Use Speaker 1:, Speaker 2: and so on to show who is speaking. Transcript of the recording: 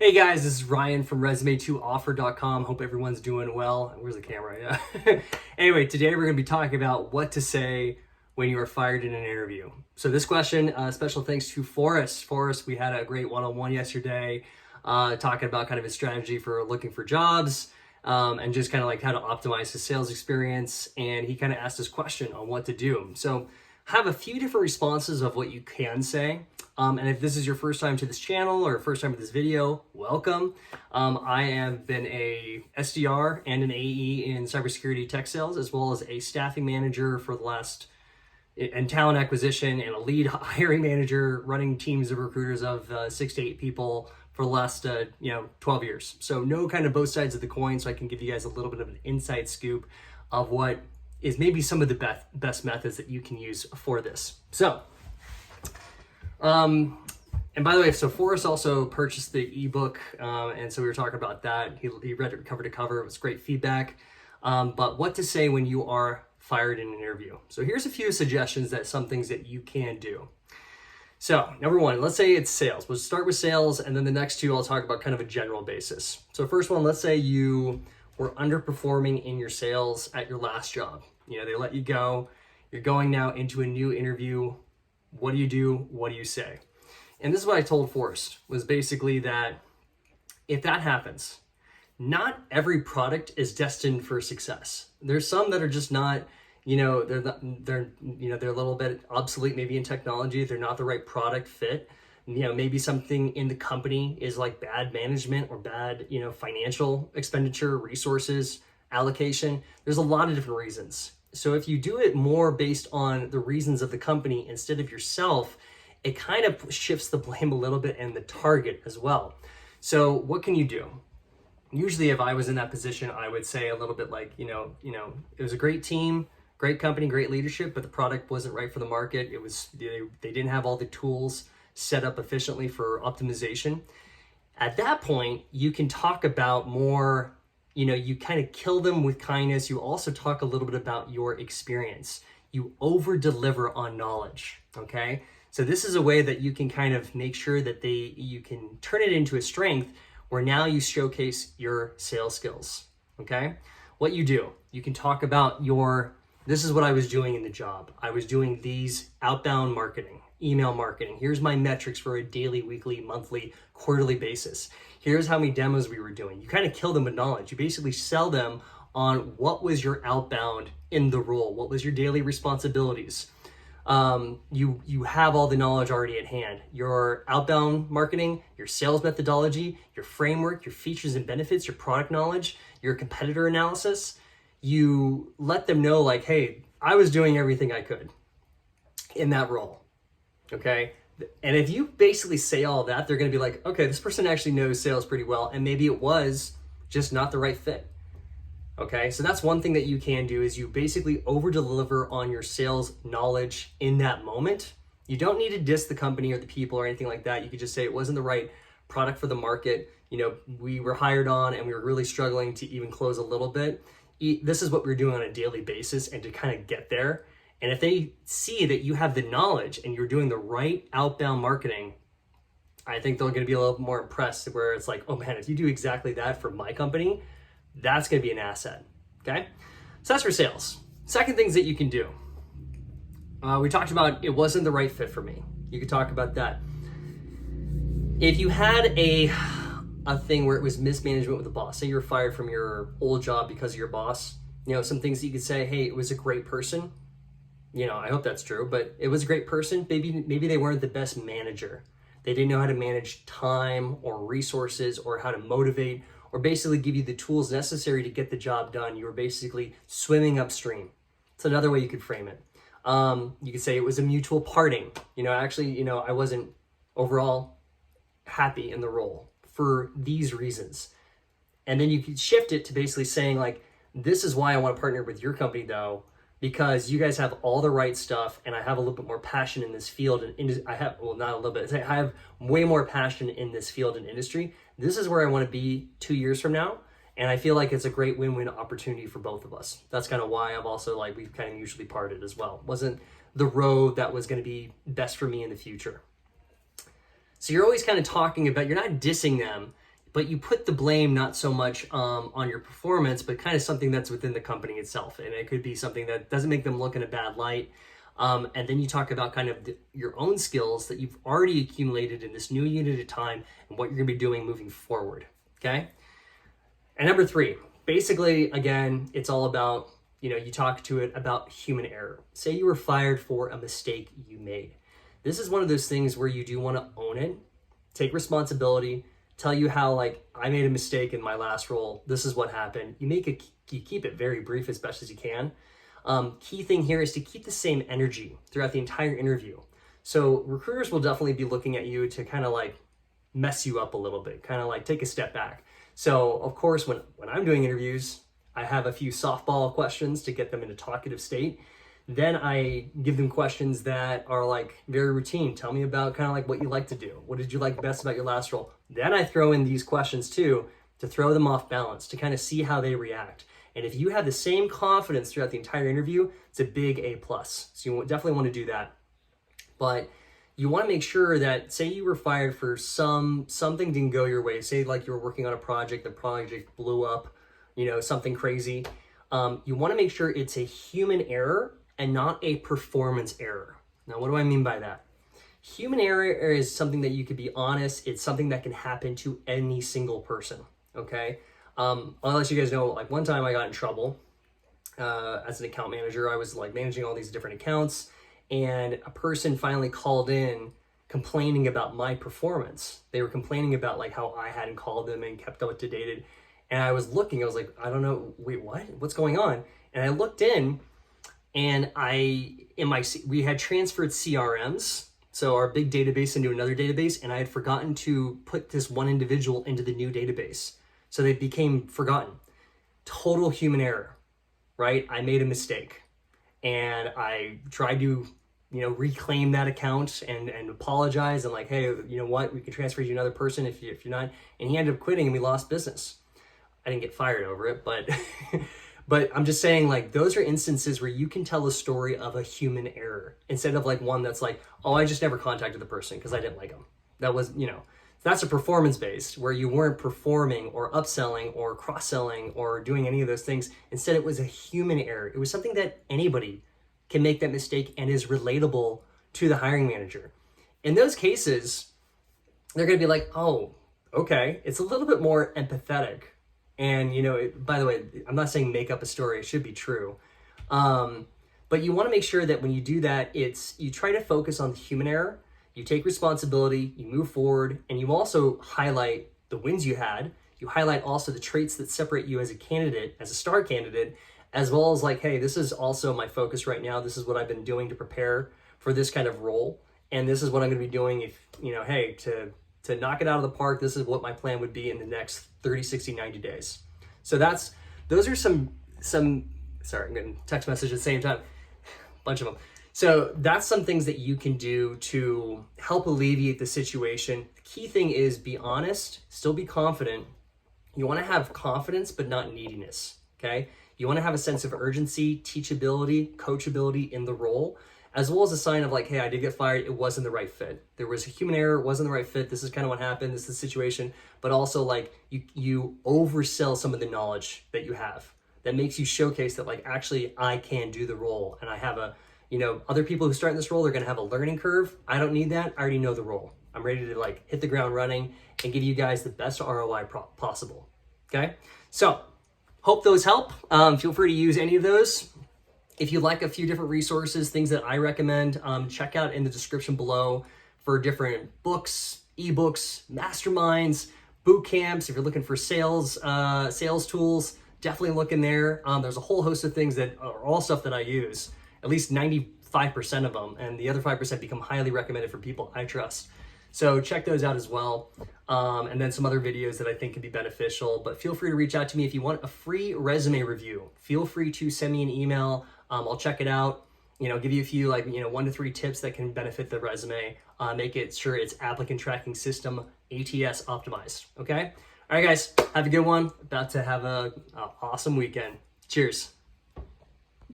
Speaker 1: Hey guys, this is Ryan from resume2offer.com. Hope everyone's doing well. Where's the camera? Yeah. Anyway, today we're going to be talking about what to say when you are fired in an interview. So this question, special thanks to Forrest. Forrest, we had a great one-on-one yesterday talking about kind of his strategy for looking for jobs and just kind of like how to optimize his sales experience. And he kind of asked this question on what to do. So have a few different responses of what you can say. And if this is your first time to this channel or first time to this video, welcome. I have been a SDR and an AE in cybersecurity tech sales, as well as a staffing manager for the last, and talent acquisition, and a lead hiring manager running teams of recruiters of 6 to 8 people for the last 12 years. So know kind of both sides of the coin, so I can give you guys a little bit of an inside scoop of what is maybe some of the best methods that you can use for this. So, and by the way, so Forrest also purchased the ebook, and so we were talking about that. He read it cover to cover. It was great feedback. But what to say when you are fired in an interview. So here's a few suggestions that some things that you can do. So number one, let's say it's sales. We'll start with sales, and then the next two I'll talk about kind of a general basis. So first one, let's say you were underperforming in your sales at your last job. You know, they let you go. You're going now into a new interview. What do you do? What do you say? And this is what I told Forrest, was basically that if that happens, not every product is destined for success. There's some that are just not, they're a little bit obsolete maybe in technology. They're not the right product fit. Maybe something in the company is like bad management or bad, financial expenditure, resources, allocation. There's a lot of different reasons. So if you do it more based on the reasons of the company instead of yourself, it kind of shifts the blame a little bit and the target as well. So what can you do? Usually if I was in that position, I would say a little bit like, it was a great team, great company, great leadership, but the product wasn't right for the market. They didn't have all the tools set up efficiently for optimization. At that point, you can talk about more, you kind of kill them with kindness. You also talk a little bit about your experience. You over deliver on knowledge, okay? So this is a way that you can kind of make sure that you can turn it into a strength where now you showcase your sales skills, okay? What you do, you can talk about this is what I was doing in the job. I was doing these outbound marketing, email marketing. Here's my metrics for a daily, weekly, monthly, quarterly basis. Here's how many demos we were doing. You kind of kill them with knowledge. You basically sell them on what was your outbound in the role. What was your daily responsibilities? You have all the knowledge already at hand. Your outbound marketing, your sales methodology, your framework, your features and benefits, your product knowledge, your competitor analysis. You let them know like, hey, I was doing everything I could in that role. Okay. And if you basically say all that, they're going to be like, okay, this person actually knows sales pretty well. And maybe it was just not the right fit. Okay. So that's one thing that you can do is you basically over deliver on your sales knowledge in that moment. You don't need to diss the company or the people or anything like that. You could just say it wasn't the right product for the market. We were hired on and we were really struggling to even close a little bit. This is what we're doing on a daily basis, and to kind of get there. And if they see that you have the knowledge and you're doing the right outbound marketing, I think they're going to be a little more impressed, where it's like, oh man, if you do exactly that for my company, that's going to be an asset. Okay. So that's for sales. Second things that you can do. We talked about it wasn't the right fit for me. You could talk about that. If you had a thing where it was mismanagement with the boss, say you were fired from your old job because of your boss, some things that you could say, hey, it was a great person. I hope that's true, but it was a great person. Maybe they weren't the best manager. They didn't know how to manage time or resources or how to motivate or basically give you the tools necessary to get the job done. You were basically swimming upstream. It's another way you could frame it. You could say it was a mutual parting. I wasn't overall happy in the role for these reasons. And then you could shift it to basically saying like, this is why I want to partner with your company though, because you guys have all the right stuff and I have a little bit more passion in this field. And I have way more passion in this field and industry. This is where I want to be 2 years from now. And I feel like it's a great win-win opportunity for both of us. That's kind of why I've also we've kind of mutually parted as well. It wasn't the road that was going to be best for me in the future. So you're always kind of talking about, you're not dissing them. but you put the blame not so much on your performance, but kind of something that's within the company itself. And it could be something that doesn't make them look in a bad light. And then you talk about kind of your own skills that you've already accumulated in this new unit of time and what you're going to be doing moving forward. Okay. And number 3, basically, again, it's all about, you talk to it about human error. Say you were fired for a mistake you made. This is one of those things where you do want to own it, take responsibility, tell you how, like, I made a mistake in my last role. This is what happened. You keep it very brief as best as you can. Key thing here is to keep the same energy throughout the entire interview. So recruiters will definitely be looking at you to kind of like mess you up a little bit, kind of like take a step back. So of course, when I'm doing interviews, I have a few softball questions to get them in a talkative state. Then I give them questions that are like very routine. Tell me about kind of like what you like to do. What did you like best about your last role? Then I throw in these questions too, to throw them off balance, to kind of see how they react. And if you have the same confidence throughout the entire interview, it's a big A+. So you definitely want to do that. But you want to make sure that, say you were fired for something didn't go your way. Say like you were working on a project, the project blew up, something crazy. You want to make sure it's a human error and not a performance error. Now, what do I mean by that? Human error is something that you could be honest. It's something that can happen to any single person, okay? I'll let you guys know, like one time I got in trouble as an account manager. I was like managing all these different accounts, and a person finally called in complaining about my performance. They were complaining about like how I hadn't called them and kept up to date. And I was looking, I was like, I don't know, wait, what? What's going on? And I looked in, and we had transferred CRMs, so our big database into another database, and I had forgotten to put this one individual into the new database. So they became forgotten. Total human error, right? I made a mistake, and I tried to, reclaim that account and apologize and like, hey, you know what? We can transfer you to another person if you're not. And he ended up quitting, and we lost business. I didn't get fired over it, but but I'm just saying, like, those are instances where you can tell a story of a human error instead of like one that's like, oh, I just never contacted the person because I didn't like them. That was, that's a performance-based where you weren't performing or upselling or cross-selling or doing any of those things. Instead, it was a human error. It was something that anybody can make that mistake and is relatable to the hiring manager. In those cases, they're going to be like, oh, okay. It's a little bit more empathetic. And, by the way, I'm not saying make up a story. It should be true. But you want to make sure that when you do that, you try to focus on the human error. You take responsibility, you move forward, and you also highlight the wins you had. You highlight also the traits that separate you as a candidate, as a star candidate, as well as like, hey, this is also my focus right now. This is what I've been doing to prepare for this kind of role. And this is what I'm going to be doing if, hey, to knock it out of the park, this is what my plan would be in the next 30, 60, 90 days. So those are some, sorry, I'm getting text message at the same time, bunch of them. So that's some things that you can do to help alleviate the situation. The key thing is be honest, still be confident. You want to have confidence, but not neediness, okay? You want to have a sense of urgency, teachability, coachability in the role, as well as a sign of like, hey, I did get fired. It wasn't the right fit. There was a human error. It wasn't the right fit. This is kind of what happened. This is the situation. But also like you oversell some of the knowledge that you have that makes you showcase that like, actually, I can do the role. And I have other people who start in this role, they're going to have a learning curve. I don't need that. I already know the role. I'm ready to like hit the ground running and give you guys the best ROI possible. Okay. So hope those help. Feel free to use any of those. If you'd like a few different resources, things that I recommend, check out in the description below for different books, ebooks, masterminds, boot camps. If you're looking for sales tools, definitely look in there. There's a whole host of things that are all stuff that I use, at least 95% of them, and the other 5% become highly recommended for people I trust. So check those out as well. And then some other videos that I think could be beneficial, but feel free to reach out to me if you want a free resume review. Feel free to send me an email. I'll check it out, give you a few 1 to 3 tips that can benefit the resume, make it sure it's applicant tracking system ATS optimized. Okay. All right, guys, have a good one. About to have a awesome weekend. Cheers.